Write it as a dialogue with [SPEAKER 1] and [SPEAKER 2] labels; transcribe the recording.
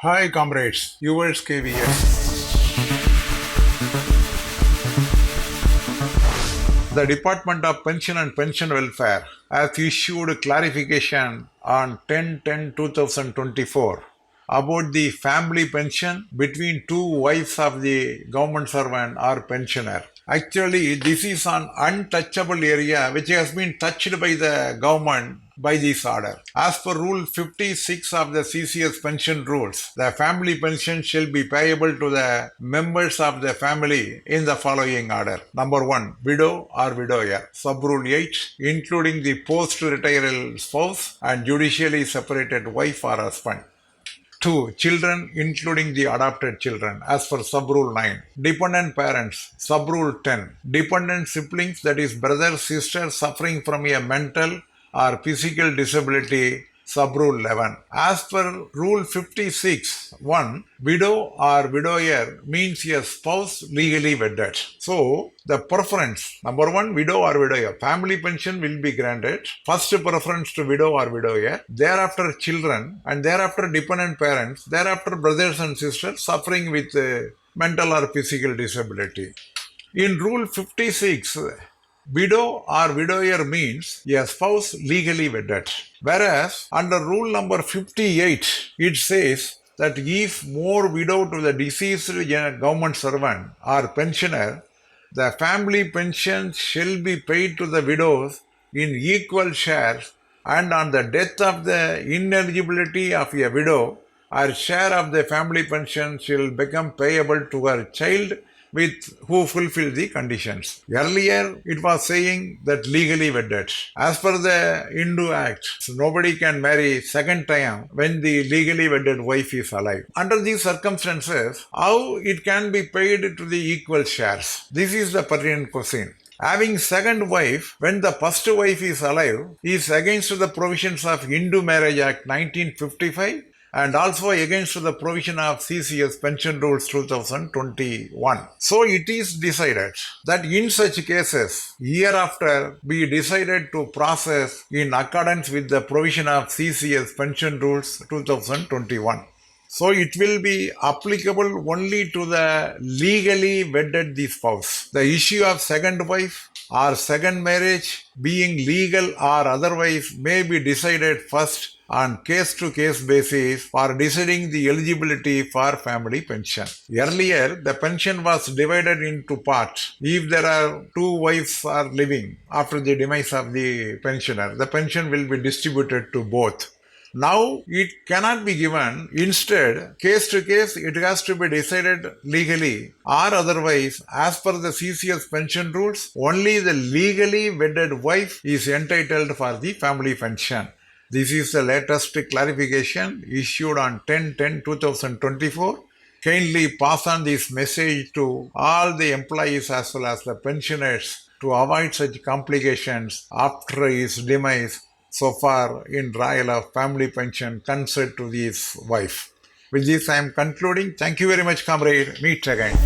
[SPEAKER 1] Hi comrades, yours Kayveeyes. The Department of Pension and Pension Welfare has issued clarification on 10/10/2024 about the family pension between two wives of the government servant or pensioner. Actually, this is an untouchable area which has been touched by the government by this order. As per Rule 56 of the CCS Pension rules, the family pension shall be payable to the members of the family in the following order. Number 1, widow or widower. Sub Rule 8, including the post-retiral spouse and judicially separated wife or husband. 2. Children, including the adopted children, as per Sub-Rule 9. Dependent parents, Sub-Rule 10. Dependent siblings, that is brother, sister, suffering from a mental or physical disability, Sub-Rule 11. As per Rule 56, 1. Widow or widower means a spouse legally wedded. So, the preference, number 1, widow or widower. Family pension will be granted. First preference to widow or widower. Thereafter children, and thereafter dependent parents. Thereafter brothers and sisters suffering with mental or physical disability. In Rule 56, widow or widower means a spouse legally wedded. Whereas under rule number 58, it says that if more widow to the deceased government servant or pensioner, the family pension shall be paid to the widows in equal shares, and on the death of the ineligibility of a widow, her share of the family pension shall become payable to her child with who fulfill the conditions. Earlier, it was saying that legally wedded. As per the Hindu Act, nobody can marry second time when the legally wedded wife is alive. Under these circumstances, how it can be paid to the equal shares? This is the pertinent question. Having second wife when the first wife is alive is against the provisions of Hindu Marriage Act 1955 and also against the provision of CCS Pension Rules 2021. So it is decided that in such cases, hereafter be decided to process in accordance with the provision of CCS Pension Rules 2021. So it will be applicable only to the legally wedded spouse. The issue of second wife or second marriage being legal or otherwise may be decided first on case-to-case basis for deciding the eligibility for family pension. Earlier, the pension was divided into parts. If there are two wives are living after the demise of the pensioner, the pension will be distributed to both. Now, it cannot be given. Instead, case to case, it has to be decided legally or otherwise. As per the CCS pension rules, only the legally wedded wife is entitled for the family pension. This is the latest clarification issued on 10/10/2024. Kindly pass on this message to all the employees as well as the pensioners to avoid such complications after his demise so far in trial of family pension concerned to his wife. With this, I am concluding. Thank you very much, comrade. Meet again.